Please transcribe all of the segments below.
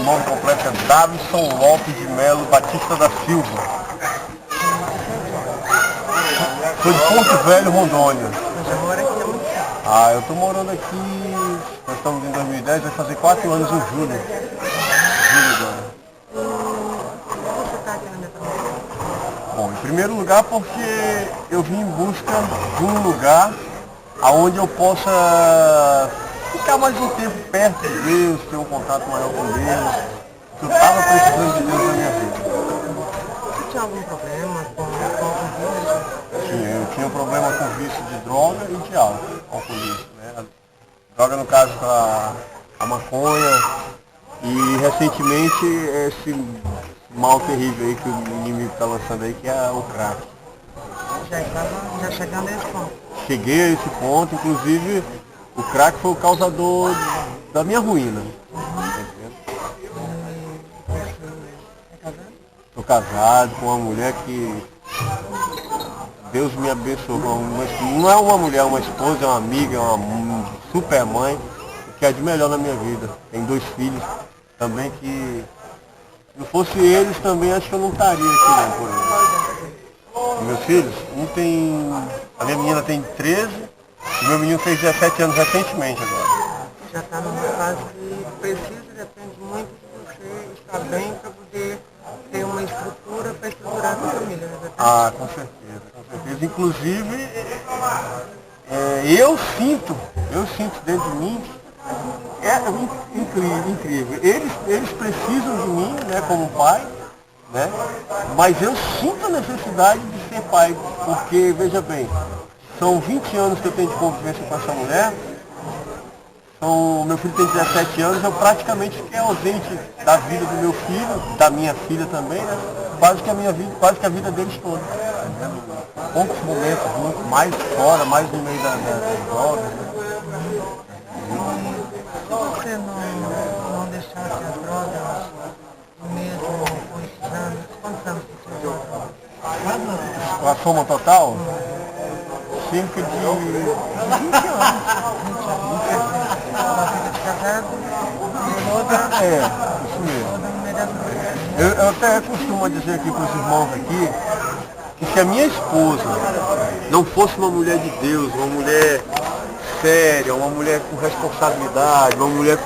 nome completo é Davison Lopes de Melo Batista da Silva. Sou de Porto Velho, Rondônia. Você mora aqui há muito tempo? Eu estou morando aqui, nós estamos em 2010, vai fazer 4 anos em julho. Agora. Por que você está aqui na Metanoia? Bom, em primeiro lugar porque eu vim em busca de um lugar onde eu possa ficar mais um tempo perto de Deus, ter um contato maior com Deus. Eu estava precisando de Deus na minha vida. Você tinha algum problema com algum vício? Sim, eu tinha problema com vício de droga e de álcool, alcoolismo, né? Droga, no caso, a maconha e recentemente esse mal terrível aí que o inimigo está lançando aí, que é o crack. Já chegando a esse ponto? Cheguei a esse ponto, inclusive o crack foi o causador da minha ruína. Estou casado com uma mulher que Deus me abençoou. Não é uma mulher, é uma esposa, é uma amiga, é uma super mãe, que é de melhor na minha vida. Tem 2 filhos também que, se não fosse eles também, acho que eu não estaria aqui não, por eles. Meus filhos, a minha menina tem 13 e meu menino fez 17 anos recentemente agora. Já está numa fase que precisa, depende muito de você estar bem para poder ter uma estrutura para estruturar a sua família, né? Com certeza, com certeza. Inclusive, eu sinto dentro de mim, incrível. Eles precisam de mim, né, como pai, né? Mas eu sinto a necessidade de ser pai, porque, veja bem, são 20 anos que eu tenho de convivência com essa mulher. Meu filho tem 17 anos, eu praticamente fiquei ausente da vida do meu filho, da minha filha também, né? Quase que a vida deles toda. Poucos momentos juntos, mais fora, mais no meio das drogas. Né? Se você não deixasse as drogas, mesmo com esses anos, quantos anos você usou drogas? A soma total? Cerca de 20 anos. Casado, Isso mesmo. Eu até costumo dizer aqui para os irmãos aqui, que se a minha esposa não fosse uma mulher de Deus, uma mulher séria, uma mulher com responsabilidade, uma mulher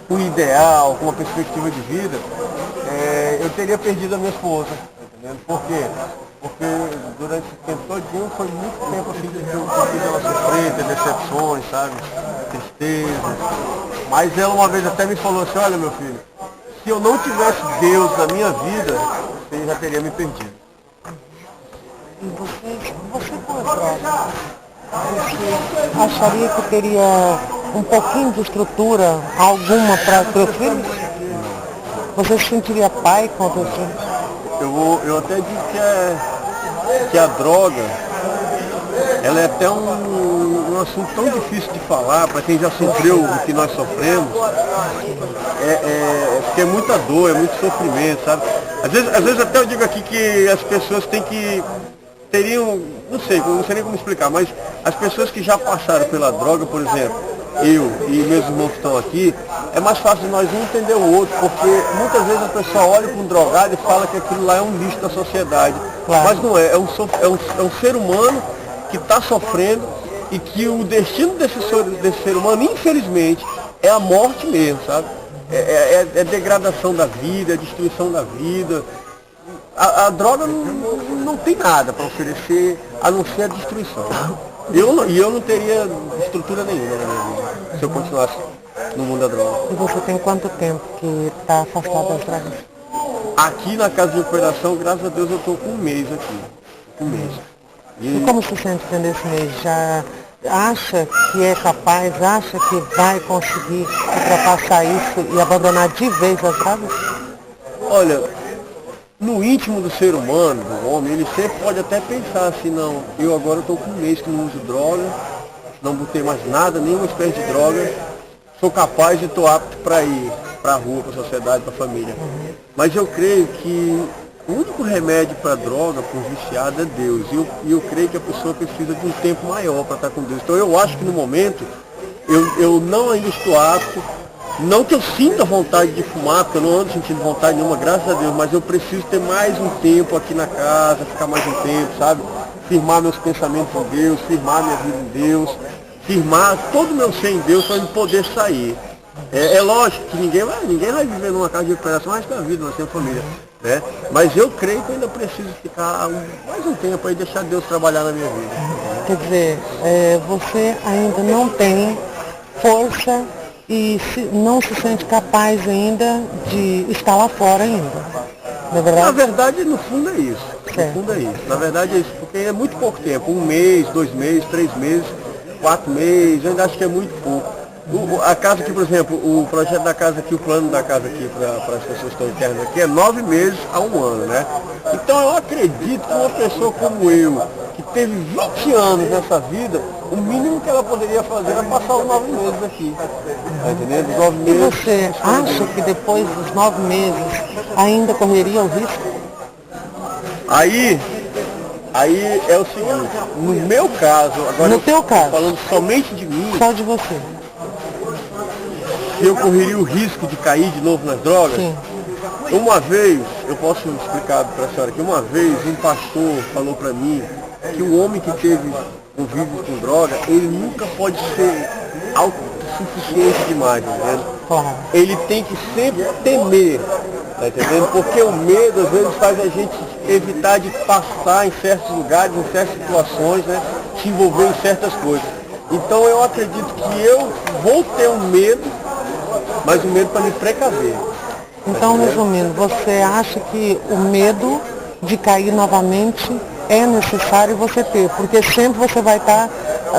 com ideal, com uma perspectiva de vida, eu teria perdido a minha esposa. Entendendo? Por quê? Porque durante esse tempo todinho foi muito tempo assim que eu fiz ela sofrer, ter decepções, sabe? Tristezas. Mas ela uma vez até me falou assim, olha meu filho, se eu não tivesse Deus na minha vida, você já teria me perdido. E você com as drogas, você acharia que teria um pouquinho de estrutura, alguma para o seu filho? Você se sentiria pai com o seu filho? Eu até digo que a droga, ela é até um assunto tão difícil de falar, para quem já sofreu o que nós sofremos, porque é muita dor, é muito sofrimento, sabe? Às vezes até eu digo aqui que as pessoas teriam, não sei nem como explicar, mas as pessoas que já passaram pela droga, por exemplo, eu e meus irmãos que estão aqui, é mais fácil de nós um entender o outro, porque muitas vezes a pessoa olha para um drogado e fala que aquilo lá é um lixo da sociedade. Claro. Mas não é, é um ser humano que está sofrendo e que o destino desse ser humano, infelizmente, é a morte mesmo, sabe? É degradação da vida, é destruição da vida. A droga não tem nada para oferecer, a não ser a destruição. Eu não teria estrutura nenhuma na minha vida, se eu continuasse no mundo da droga. E você tem quanto tempo que está afastado das drogas? Aqui na casa de recuperação, graças a Deus, eu estou com 1 mês aqui. 1 mês. E como se sente dentro desse mês? Já acha que é capaz, acha que vai conseguir ultrapassar isso e abandonar de vez as drogas? Olha, no íntimo do ser humano, do homem, ele sempre pode até pensar assim, não, eu agora estou com 1 mês que não uso droga, não botei mais nada, nenhuma espécie de droga, sou capaz e estou apto para ir para a rua, para a sociedade, para a família. Mas eu creio que o único remédio para a droga, para o viciado, é Deus. E eu creio que a pessoa precisa de um tempo maior para estar com Deus. Então eu acho que no momento eu não ainda estou apto Não que eu sinta vontade de fumar, porque eu não ando sentindo vontade nenhuma, graças a Deus, mas eu preciso ter mais um tempo aqui na casa, ficar mais um tempo, sabe? Firmar meus pensamentos em Deus, firmar minha vida em Deus, firmar todo o meu ser em Deus para eu poder sair. É lógico que ninguém vai viver numa casa de recuperação mais da vida, nós temos família, né? Mas eu creio que eu ainda preciso ficar mais um tempo aí, deixar Deus trabalhar na minha vida. Quer dizer, você ainda não tem força e não se sente capaz ainda de estar lá fora ainda, não é verdade? Na verdade, no fundo é isso. Certo. No fundo é isso. Na verdade é isso, porque é muito pouco tempo, 1 mês, 2 meses, 3 meses, 4 meses, eu ainda acho que é muito pouco. A casa aqui, por exemplo, o projeto da casa aqui, o plano da casa aqui para as pessoas que estão internas aqui é 9 meses a 1 ano, né? Então eu acredito que uma pessoa como eu, que teve 20 anos nessa vida, o mínimo que ela poderia fazer era passar os 9 meses aqui. Tá entendendo? Os 9 meses. E você acha que depois dos 9 meses ainda correria o risco? Aí é o seguinte, no meu caso, agora No teu caso, falando somente de mim, só de você. eu correria o risco de cair de novo nas drogas? Sim. Uma vez, eu posso explicar para a senhora que uma vez um pastor falou para mim que o homem que teve convívio com droga, ele nunca pode ser autossuficiente demais, tá entendendo? Claro. Ele tem que sempre temer, tá entendendo? Porque o medo às vezes faz a gente evitar de passar em certos lugares, em certas situações, né? Se envolver em certas coisas. Então eu acredito que eu vou ter um medo, mas um medo para me precaver. Então, resumindo, você acha que o medo de cair novamente é necessário você ter, porque sempre você vai estar,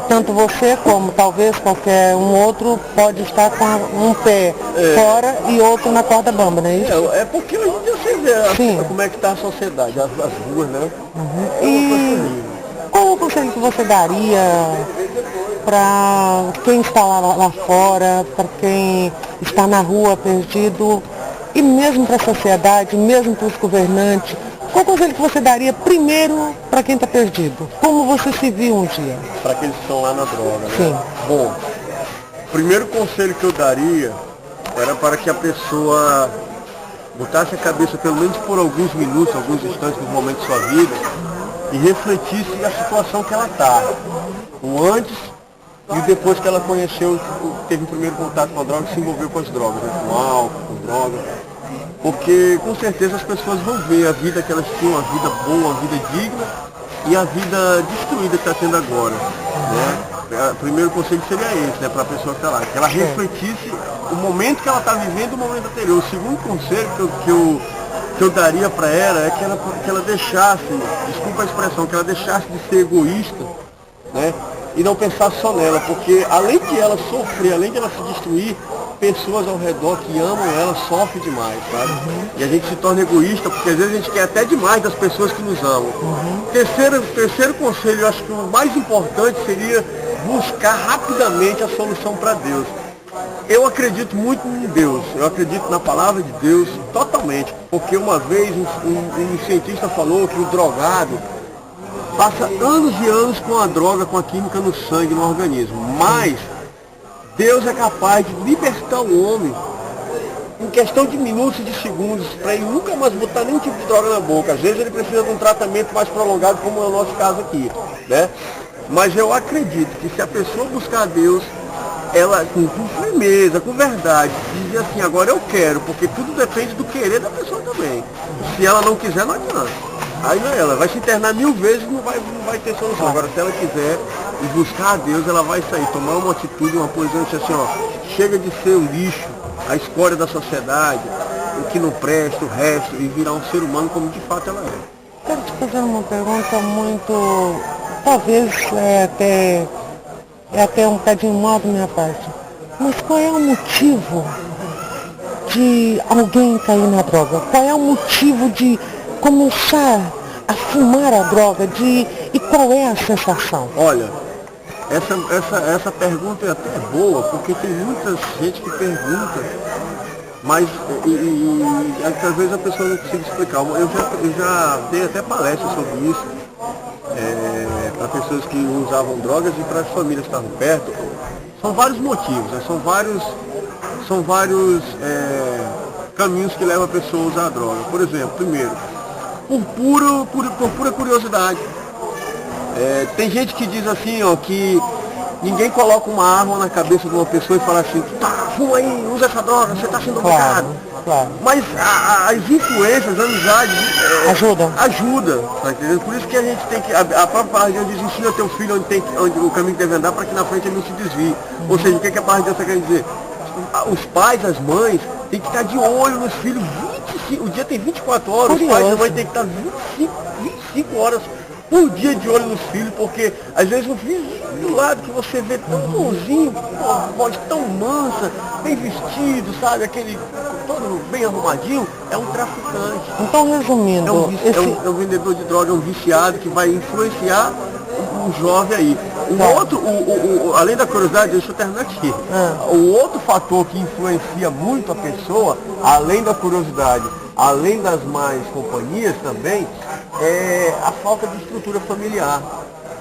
tanto você como talvez qualquer um outro, pode estar com um pé fora e outro na corda bamba, não é isso? É porque hoje em dia você vê como é que está a sociedade, as ruas, né? E qual o conselho que você daria para quem está lá fora, para quem está na rua perdido, e mesmo para a sociedade, mesmo para os governantes? Qual o conselho que você daria primeiro para quem está perdido? Como você se viu um dia? Para aqueles que estão lá na droga, né? Sim. Bom, o primeiro conselho que eu daria era para que a pessoa botasse a cabeça pelo menos por alguns minutos, alguns instantes no momento de sua vida e refletisse a situação que ela está. O antes e depois que ela conheceu, teve o primeiro contato com a droga, se envolveu com as drogas, né? Com álcool, com droga. Porque com certeza as pessoas vão ver a vida que elas tinham, uma vida boa, uma vida digna e a vida destruída que está tendo agora. Né? O primeiro conselho seria esse, né, para a pessoa que está lá, que ela refletisse o momento que ela está vivendo, o momento anterior. O segundo conselho que eu daria para ela é que ela deixasse, desculpa a expressão, que ela deixasse de ser egoísta, né, e não pensar só nela, porque além de ela sofrer, além de ela se destruir, pessoas ao redor que amam ela sofrem demais, sabe? E a gente se torna egoísta, porque às vezes a gente quer até demais das pessoas que nos amam. Terceiro conselho, eu acho que o mais importante seria buscar rapidamente a solução para Deus. Eu acredito muito em Deus, eu acredito na palavra de Deus totalmente, porque uma vez um cientista falou que o drogado passa anos e anos com a droga, com a química no sangue, no organismo, mas Deus é capaz de libertar o homem em questão de minutos, de segundos, para ele nunca mais botar nenhum tipo de droga na boca. Às vezes ele precisa de um tratamento mais prolongado, como é o nosso caso aqui, né? Mas eu acredito que se a pessoa buscar a Deus, ela com firmeza, com verdade, dizer assim, agora eu quero, porque tudo depende do querer da pessoa também. Se ela não quiser, não adianta. Aí não é ela, vai se internar 1000 vezes e não vai ter solução. Agora, se ela quiser e buscar a Deus, ela vai sair, tomar uma atitude, uma posição, dizer assim, ó, chega de ser o lixo, a escória da sociedade, o que não presta, o resto, e virar um ser humano como de fato ela é. Quero te fazer uma pergunta muito, talvez é até um bocadinho mal da minha parte, mas qual é o motivo de alguém cair na droga? Qual é o motivo de começar a fumar a droga, e qual é a sensação? Olha, essa pergunta é até boa, porque tem muita gente que pergunta, mas às vezes a pessoa não consegue explicar. Eu já dei até palestras sobre isso, para pessoas que usavam drogas e para as famílias que estavam perto. São vários motivos, né? são vários caminhos que levam a pessoa a usar a droga. Por exemplo, primeiro, por pura curiosidade. Tem gente que diz assim, ó, que ninguém coloca uma arma na cabeça de uma pessoa e fala assim, tá, fuma aí, usa essa droga, você está sendo obrigado. Claro. Mas as influências, as amizades ajuda, tá entendendo? Por isso que a gente tem que, a própria Barra de Deus diz, ensina teu filho onde o caminho que deve andar para que na frente ele não se desvie. Ou seja, o que a Barra de Deus quer dizer? Os pais, as mães, tem que estar de olho nos filhos 25, o dia tem 24 horas, Curioso. Os pais e as mães tem que estar 25 horas por dia de olho nos filhos, porque às vezes o filho do lado que você vê tão bonzinho, voz tão mansa, bem vestido, sabe, aquele todo bem arrumadinho, é um traficante. Então, resumindo, é um vendedor de droga, é um viciado que vai influenciar um jovem aí. Além da curiosidade, deixa eu terminar aqui. O outro fator que influencia muito a pessoa, além da curiosidade, além das más companhias também, é a falta de estrutura familiar.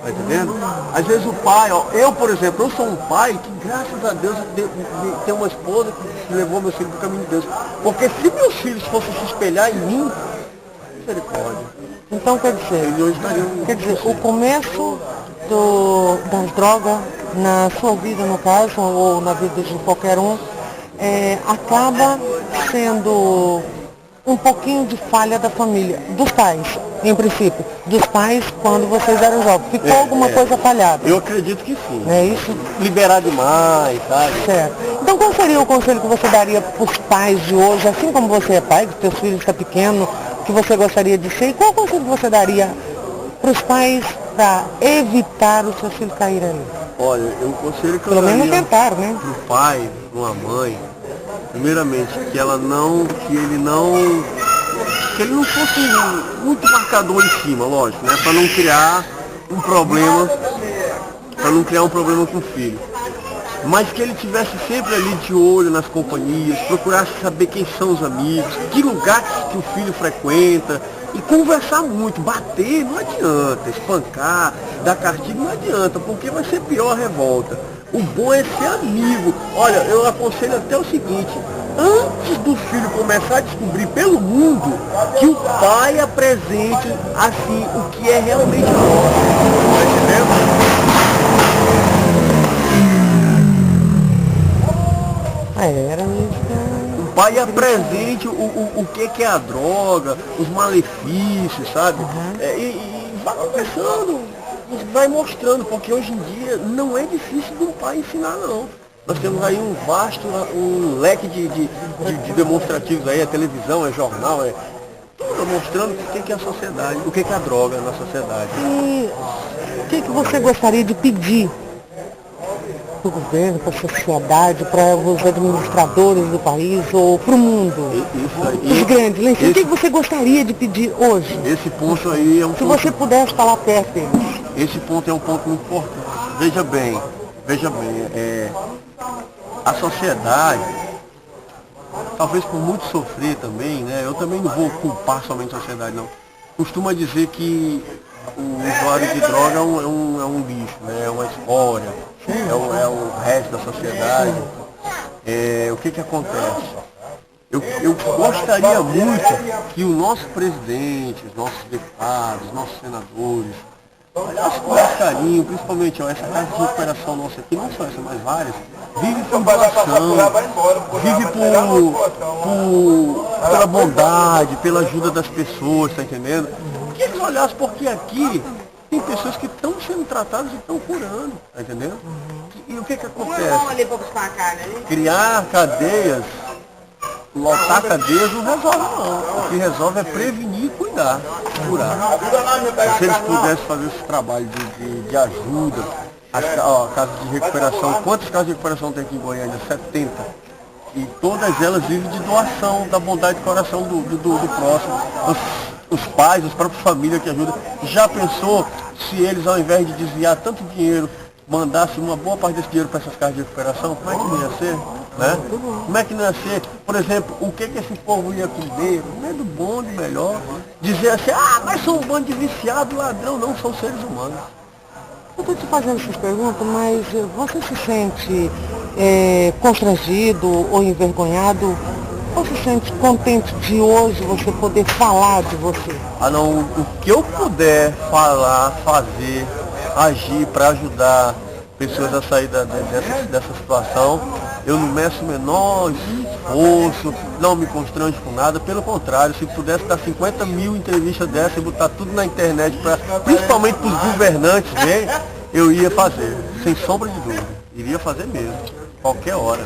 Tá entendendo? Às vezes o pai, ó, eu por exemplo, eu sou um pai que graças a Deus tenho uma esposa que levou meus filhos para o caminho de Deus. Porque se meus filhos fossem se espelhar em mim, misericórdia. Então quer dizer, o começo das drogas na sua vida, no caso, ou na vida de qualquer um, acaba sendo um pouquinho de falha da família, dos pais, em princípio, dos pais quando vocês eram jovens. Ficou alguma coisa falhada? Eu acredito que sim. É isso? Liberar demais, sabe? Certo. Então qual seria o conselho que você daria para os pais de hoje, assim como você é pai, que seus filhos estão pequenos, que você gostaria de ser, e qual conselho que você daria para os pais para evitar os seus filhos caírem ali? Olha, o conselho que eu Pelo menos daria tentar, né? para o pai, para uma mãe, primeiramente, que ele não fosse muito marcador em cima, lógico, né? Para não criar um problema com o filho. Mas que ele tivesse sempre ali de olho nas companhias, procurasse saber quem são os amigos, que lugar que o filho frequenta, e conversar muito, bater não adianta, espancar, dar castigo não adianta, porque vai ser pior a revolta. O bom é ser amigo. Olha, eu aconselho até o seguinte, antes do filho começar a descobrir pelo mundo, que o pai apresente assim o que é realmente bom. Tá entendendo? Era mesmo. O pai apresente o que é a droga, os malefícios, sabe? E vai conversando, vai mostrando, porque hoje em dia não é difícil de um pai ensinar, não. Nós temos aí um leque de demonstrativos aí, é televisão, é jornal, tudo mostrando o que é a sociedade, o que é a droga na sociedade. E o que você gostaria de pedir para o governo, para a sociedade, para os administradores do país ou para o mundo? Os grandes, o que você gostaria de pedir hoje? Esse ponto aí é um Se você pudesse falar perto deles. Esse ponto é um ponto muito importante. Veja bem, a sociedade, talvez por muito sofrer também, né? Eu também não vou culpar somente a sociedade, não. Costuma dizer que o usuário de droga é um lixo, né? É uma escória, é o resto da sociedade. O que acontece? Eu gostaria muito que o nosso presidente, os nossos deputados, os nossos senadores, olhassem com mais carinho, principalmente essa casa de recuperação nossa aqui, não só essa, mas várias, vive por doação, vive pela bondade, pela ajuda das pessoas, tá entendendo? Que eles olhassem, porque aqui tem pessoas que estão sendo tratadas e estão curando, tá entendendo? E o que acontece? Criar cadeias, lotar cadeias não resolve não. O que resolve é prevenir e cuidar, curar. Se eles pudessem fazer esse trabalho de ajuda, casas de recuperação, quantas casas de recuperação tem aqui em Goiânia? 70. E todas elas vivem de doação, da bondade de coração do próximo. Os pais, as próprias famílias que ajudam. Já pensou se eles, ao invés de desviar tanto dinheiro, mandassem uma boa parte desse dinheiro para essas casas de recuperação? Como é que não ia ser? Né? Como é que não ia ser? Por exemplo, o que esse povo ia comer? Comer do bom, do melhor. Dizer assim, mas são um bando de viciado, ladrão. Não, são seres humanos. Eu estou te fazendo essas perguntas, mas você se sente constrangido ou envergonhado? Ou se sente contente de hoje você poder falar de você? Ah não, o que eu puder falar, fazer, agir para ajudar pessoas a sair dessa situação, eu não meço o menor esforço, não me constranjo com nada, pelo contrário, se pudesse dar 50 mil entrevistas dessas e botar tudo na internet, principalmente para os governantes verem, eu ia fazer, sem sombra de dúvida, iria fazer mesmo, qualquer hora.